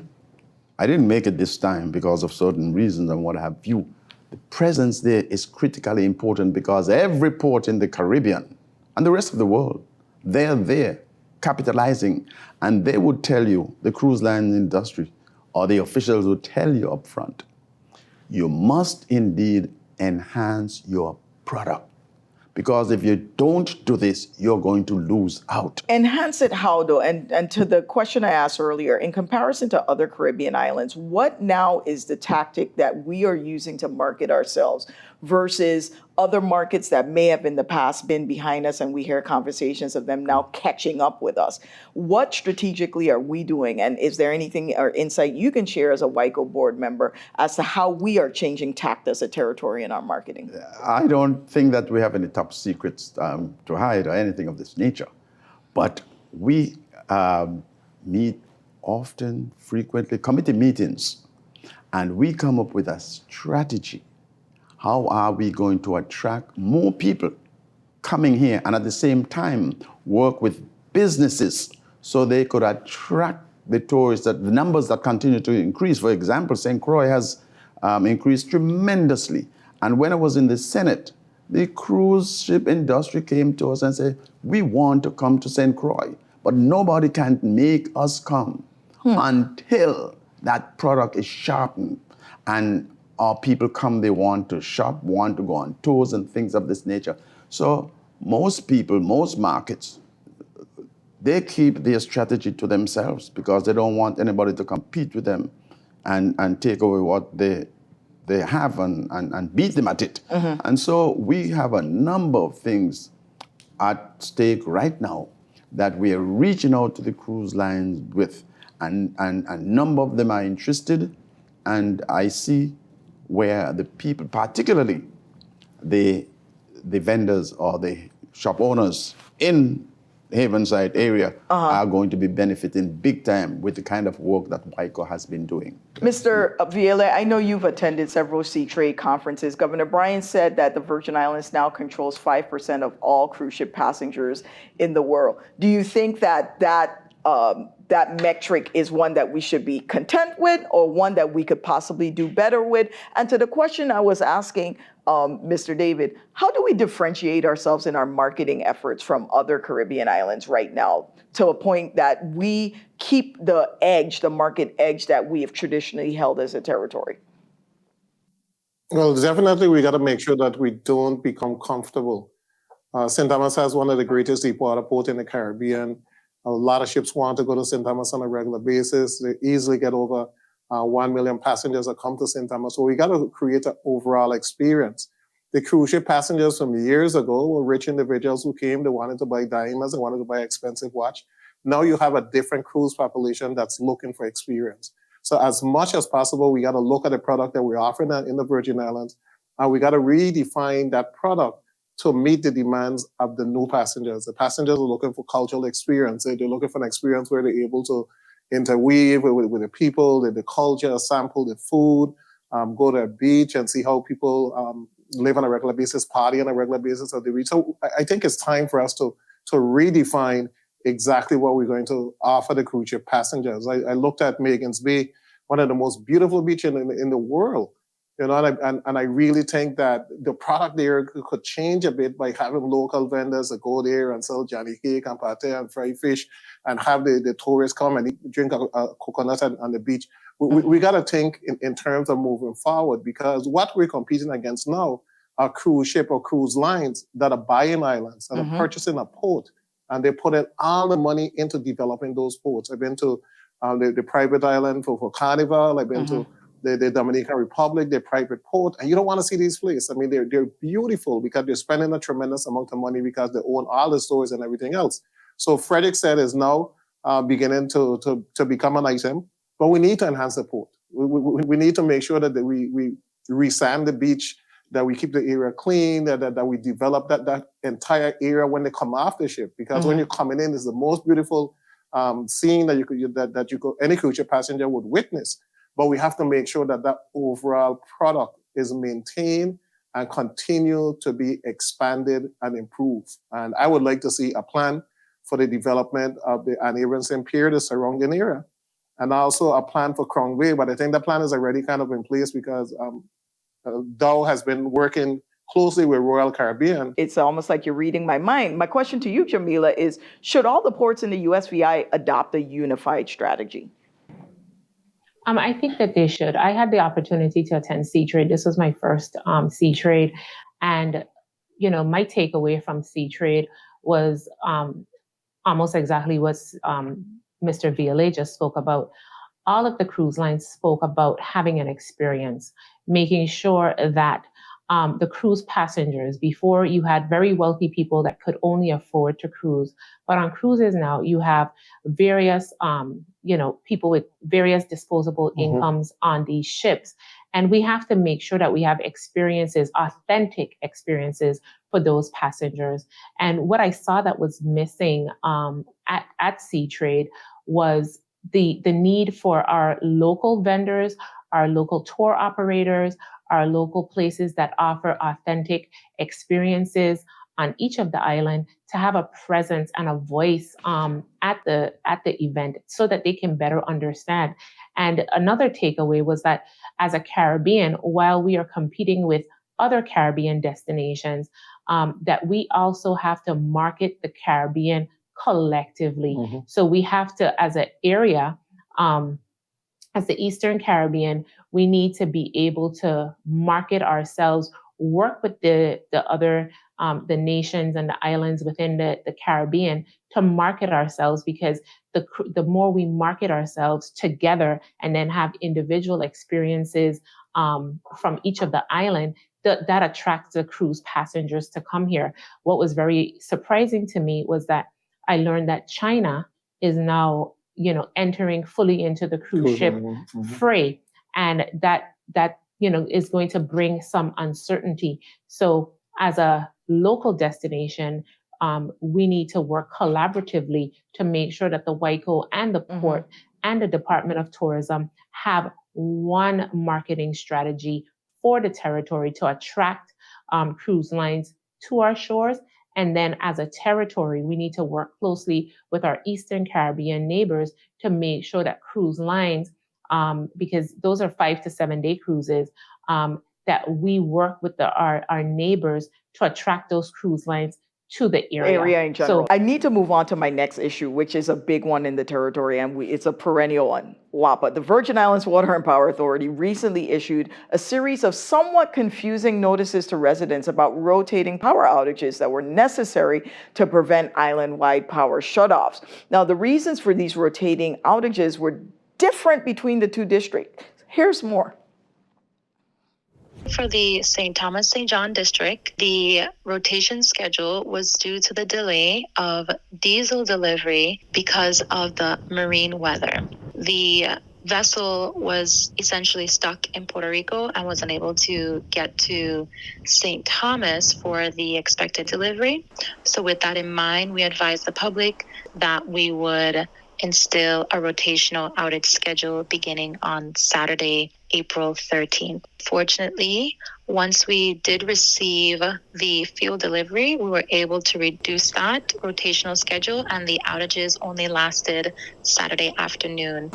I didn't make it this time because of certain reasons and what have you. The presence there is critically important because every port in the Caribbean and the rest of the world, they're there capitalizing, and they would tell you, the cruise line industry or the officials would tell you up front, you must indeed enhance your product. Because if you don't do this, you're going to lose out. Enhance it how, though? And to the question I asked earlier, in comparison to other Caribbean islands, what now is the tactic that we are using to market ourselves versus other markets that may have in the past been behind us, and we hear conversations of them now catching up with us? What strategically are we doing? And is there anything or insight you can share as a WICO board member as to how we are changing tact as a territory in our marketing? I don't think that we have any top secrets to hide or anything of this nature. But we meet often, frequently, committee meetings, and we come up with a strategy. How are we going to attract more people coming here and at the same time work with businesses so they could attract the tourists, the numbers that continue to increase? For example, St. Croix has increased tremendously. And when I was in the Senate, the cruise ship industry came to us and said, we want to come to St. Croix, but nobody can make us come until that product is sharpened. And our people come, they want to shop, want to go on tours and things of this nature. So most people, most markets, they keep their strategy to themselves because they don't want anybody to compete with them and take away what they have and beat them at it. Mm-hmm. And so we have a number of things at stake right now that we are reaching out to the cruise lines with, and a number of them are interested, and I see where the people, particularly the vendors or the shop owners in Havenside area are going to be benefiting big time with the kind of work that WICO has been doing. Mr. Vielle, I know you've attended several C-Trade conferences. Governor Bryan said that the Virgin Islands now controls 5% of all cruise ship passengers in the world. Do you think that that metric is one that we should be content with, or one that we could possibly do better with? And to the question I was asking, Mr. David, how do we differentiate ourselves in our marketing efforts from other Caribbean islands right now to a point that we keep the edge, the market edge that we have traditionally held as a territory? Well, definitely we got to make sure that we don't become comfortable. St. Thomas has one of the greatest deep water ports in the Caribbean. A lot of ships want to go to St. Thomas on a regular basis. They easily get over 1 million passengers that come to St. Thomas. So we got to create an overall experience. The cruise ship passengers from years ago were rich individuals who came, they wanted to buy diamonds, they wanted to buy an expensive watch. Now you have a different cruise population that's looking for experience. So as much as possible, we got to look at the product that we're offering in the Virgin Islands, and we got to redefine that product to meet the demands of the new passengers. The passengers are looking for cultural experience. They're looking for an experience where they're able to interweave with the people, the culture, sample the food, go to a beach and see how people live on a regular basis, party on a regular basis at the beach. So I think it's time for us to redefine exactly what we're going to offer the cruise ship passengers. I looked at Magens Bay, one of the most beautiful beaches in the world. You know, and I really think that the product there could change a bit by having local vendors that go there and sell Johnny cake and pate and fried fish, and have the tourists come and drink a coconut on the beach. We got to think in terms of moving forward, because what we're competing against now are cruise ship or cruise lines that are buying islands and are purchasing a port, and they're putting all the money into developing those ports. I've been to the private island for Carnival. I've been to the Dominican Republic, their private port, and you don't want to see these places. I mean, they're beautiful because they're spending a tremendous amount of money because they own all the stores and everything else. So Frederick said is now beginning to become an item, but we need to enhance the port. We need to make sure that we resand the beach, that we keep the area clean, that we develop that entire area when they come off the ship, because when you're coming in, it's the most beautiful scene that you could any cruise ship passenger would witness. But we have to make sure that overall product is maintained and continue to be expanded and improved. And I would like to see a plan for the development of the Annie St. Pierre, the surrounding area, and also a plan for Crown Bay. But I think the plan is already kind of in place because Dow has been working closely with Royal Caribbean. It's almost like you're reading my mind. My question to you, Jamila, is should all the ports in the USVI adopt a unified strategy? I think that they should. I had the opportunity to attend Seatrade. This was my first Seatrade. And, you know, my takeaway from Seatrade was almost exactly what Mr. Vialet just spoke about. All of the cruise lines spoke about having an experience, making sure that the cruise passengers, before you had very wealthy people that could only afford to cruise, but on cruises now you have various, people with various disposable incomes on these ships. And we have to make sure that we have experiences, authentic experiences for those passengers. And what I saw that was missing at Seatrade was the need for our local vendors, our local tour operators, our local places that offer authentic experiences on each of the island to have a presence and a voice at the event so that they can better understand. And another takeaway was that as a Caribbean, while we are competing with other Caribbean destinations, that we also have to market the Caribbean collectively. So we have to, as an area, as the Eastern Caribbean, we need to be able to market ourselves, work with the other the nations and the islands within the Caribbean to market ourselves, because the more we market ourselves together and then have individual experiences from each of the island, that attracts the cruise passengers to come here. What was very surprising to me was that I learned that China is now, entering fully into the cruise ship fray, and that is going to bring some uncertainty. So as a local destination, we need to work collaboratively to make sure that the WICO and the port and the Department of Tourism have one marketing strategy for the territory to attract cruise lines to our shores. And then as a territory, we need to work closely with our Eastern Caribbean neighbors to make sure that cruise lines, because those are 5 to 7 day cruises, that we work with our neighbors to attract those cruise lines to the area in general. I need to move on to my next issue, which is a big one in the territory, and it's a perennial one. WAPA, the Virgin Islands Water and Power Authority, recently issued a series of somewhat confusing notices to residents about rotating power outages that were necessary to prevent island-wide power shutoffs. Now, the reasons for these rotating outages were different between the two districts. Here's more. For the St. Thomas St. John district, the rotation schedule was due to the delay of diesel delivery because of the marine weather. The vessel was essentially stuck in Puerto Rico and was unable to get to St. Thomas for the expected delivery. So with that in mind, we advised the public that we would instill a rotational outage schedule beginning on Saturday, April 13th. Fortunately, once we did receive the fuel delivery, we were able to reduce that rotational schedule, and the outages only lasted Saturday afternoon.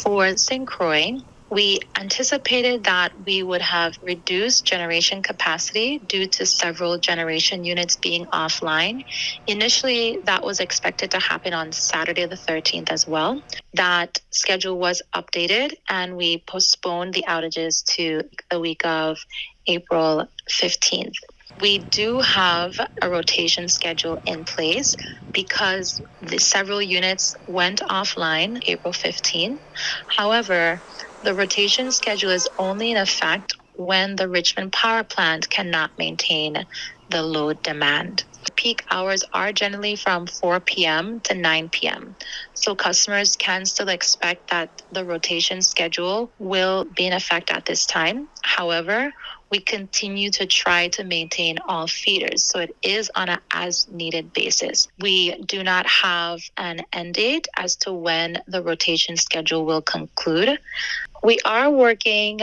For St. Croix, we anticipated that we would have reduced generation capacity due to several generation units being offline. Initially, that was expected to happen on Saturday the 13th as well. That schedule was updated and we postponed the outages to the week of April 15th. We do have a rotation schedule in place because the several units went offline April 15th. However, the rotation schedule is only in effect when the Richmond power plant cannot maintain the load demand. Peak hours are generally from 4 p.m. to 9 p.m. So customers can still expect that the rotation schedule will be in effect at this time. However, we continue to try to maintain all feeders, so it is on an as-needed basis. We do not have an end date as to when the rotation schedule will conclude. We are working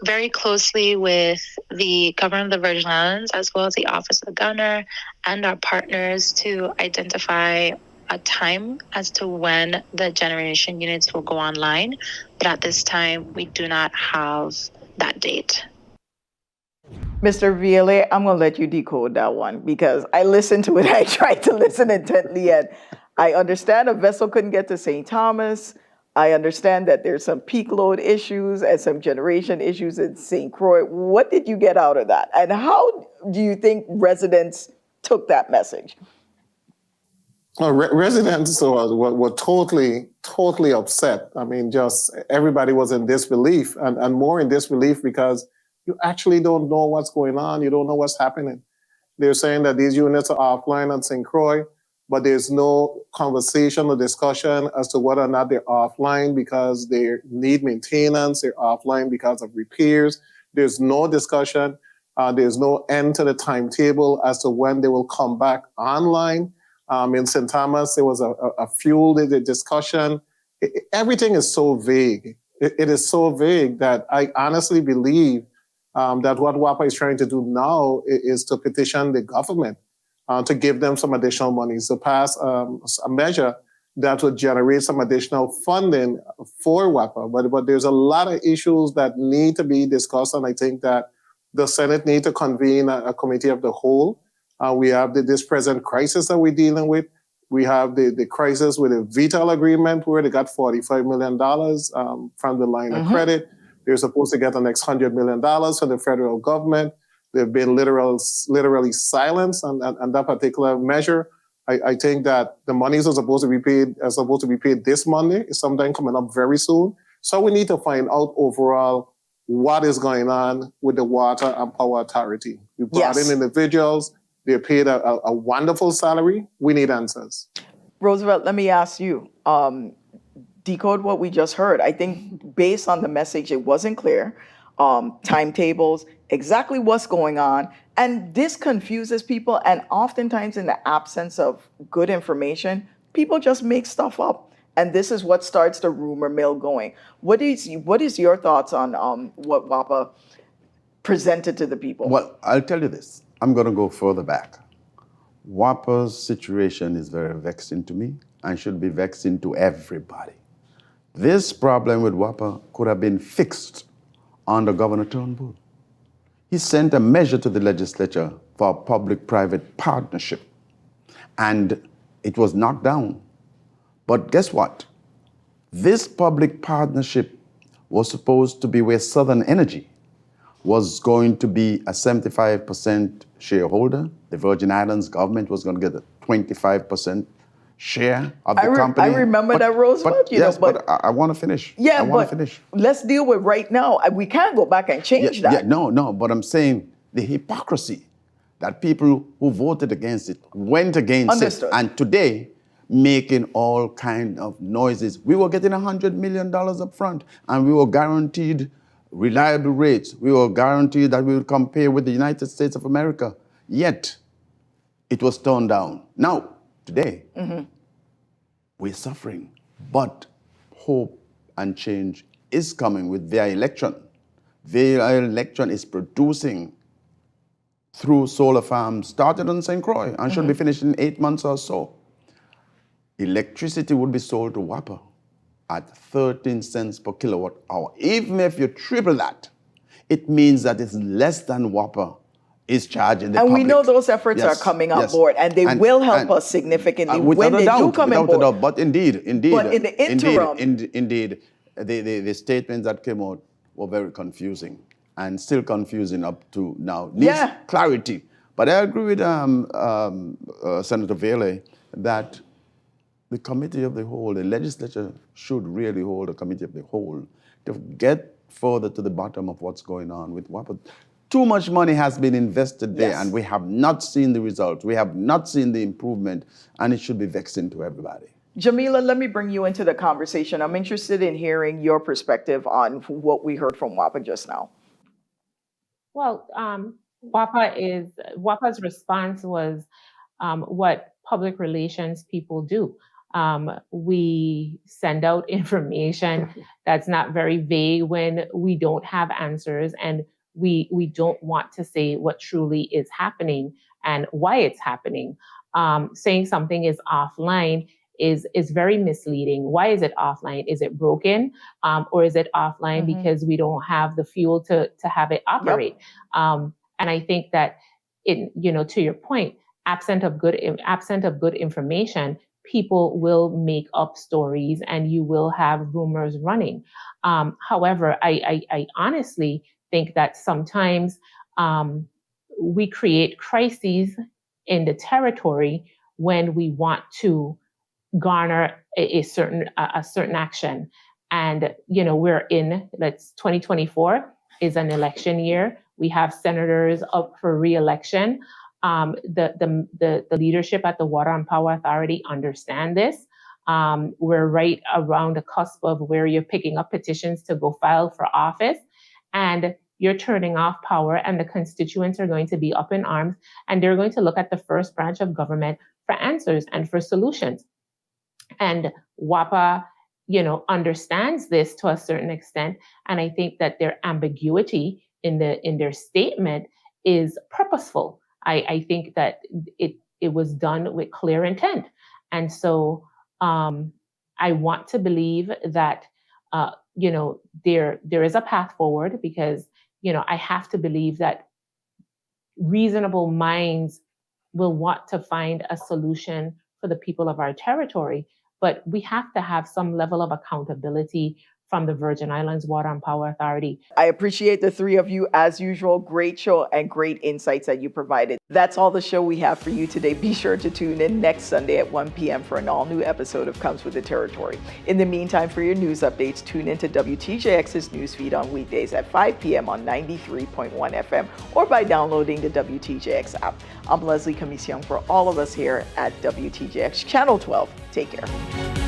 very closely with the Government of the Virgin Islands as well as the Office of the Governor and our partners to identify a time as to when the generation units will go online. But at this time, we do not have that date. Mr. Viale, I'm going to let you decode that one because I listened to it. I tried to listen intently, and I understand a vessel couldn't get to St. Thomas. I understand that there's some peak load issues and some generation issues in St. Croix. What did you get out of that? And how do you think residents took that message? Residents were totally upset. I mean, just everybody was in disbelief and more in disbelief because you actually don't know what's going on. You don't know what's happening. They're saying that these units are offline at St. Croix, but there's no conversation or discussion as to whether or not they're offline because they need maintenance, they're offline because of repairs. There's no discussion. There's no end to the timetable as to when they will come back online. In St. Thomas, there was a fuel discussion. Everything is so vague. It is so vague that I honestly believe that what WAPA is trying to do now is to petition the government to give them some additional money, to pass a measure that would generate some additional funding for WAPA. But there's a lot of issues that need to be discussed, and I think that the Senate need to convene a committee of the whole. We have this present crisis that we're dealing with. We have the crisis with the Vital agreement where they got $45 million from the line of credit. They're supposed to get the next $100 million from the federal government. They've been literally silenced on that particular measure. I think that the monies are supposed to be paid this Monday. It's sometime coming up very soon. So we need to find out overall what is going on with the Water and Power Authority. We brought in individuals. They're paid a wonderful salary. We need answers. Roosevelt, let me ask you, decode what we just heard. I think based on the message, it wasn't clear. Timetables, exactly what's going on. And this confuses people. And oftentimes in the absence of good information, people just make stuff up. And this is what starts the rumor mill going. What is your thoughts on what WAPA presented to the people? Well, I'll tell you this. I'm going to go further back. WAPA's situation is very vexing to me and should be vexing to everybody. This problem with WAPA could have been fixed under Governor Turnbull. He sent a measure to the legislature for a public-private partnership, and it was knocked down. But guess what? This public partnership was supposed to be where Southern Energy was going to be a 75% shareholder. The Virgin Islands government was going to get a 25% share of the company. I remember that, Roosevelt. But I want to finish. Yeah, let's deal with right now. We can't go back and change that. Yeah, no, but I'm saying the hypocrisy that people who voted against it went against it. And today, making all kind of noises. We were getting $100 million up front, and we were guaranteed reliable rates. We were guaranteed that we would compare with the United States of America. Yet, it was turned down. Now, today, we're suffering, but hope and change is coming with their election. Their election is producing through solar farms started on St. Croix and should be finished in 8 months or so. Electricity would be sold to WAPA at 13 cents per kilowatt hour. Even if you triple that, it means that it's less than WAPA is charging the and public. we know those efforts are coming on board, and they will help us significantly when they do come on board. Without a doubt, but indeed, But in the interim, the statements that came out were very confusing and still confusing up to now. Needs clarity. But I agree with Senator Vele that the committee of the whole, the legislature should really hold a committee of the whole to get further to the bottom of what's going on with WAPA. Too much money has been invested there, and we have not seen the results. We have not seen the improvement, and it should be vexing to everybody. Jamila, let me bring you into the conversation. I'm interested in hearing your perspective on what we heard from WAPA just now. Well, WAPA's response was what public relations people do. We send out information that's not very vague when we don't have answers, and we don't want to say what truly is happening and why it's happening. Saying something is offline is very misleading. Why is it offline? Is it broken? Or is it offline because we don't have the fuel to have it operate? And I think that to your point, absent of good information, people will make up stories and you will have rumors running. However, I honestly think that sometimes we create crises in the territory when we want to garner a certain action. And we're in 2024 is an election year. We have senators up for re-election. The leadership at the Water and Power Authority understand this. We're right around the cusp of where you're picking up petitions to go file for office, and you're turning off power, and the constituents are going to be up in arms, and they're going to look at the first branch of government for answers and for solutions. And WAPA, understands this to a certain extent, and I think that their ambiguity in their statement is purposeful. I think that it was done with clear intent. And so I want to believe that, there is a path forward, because, I have to believe that reasonable minds will want to find a solution for the people of our territory. But we have to have some level of accountability from the Virgin Islands Water and Power Authority. I appreciate the three of you as usual. Great show and great insights that you provided. That's all the show we have for you today. Be sure to tune in next Sunday at 1 p.m. for an all-new episode of Comes with the Territory. In the meantime, for your news updates, tune into WTJX's newsfeed on weekdays at 5 p.m. on 93.1 FM or by downloading the WTJX app. I'm Leslie Comisiong for all of us here at WTJX Channel 12. Take care.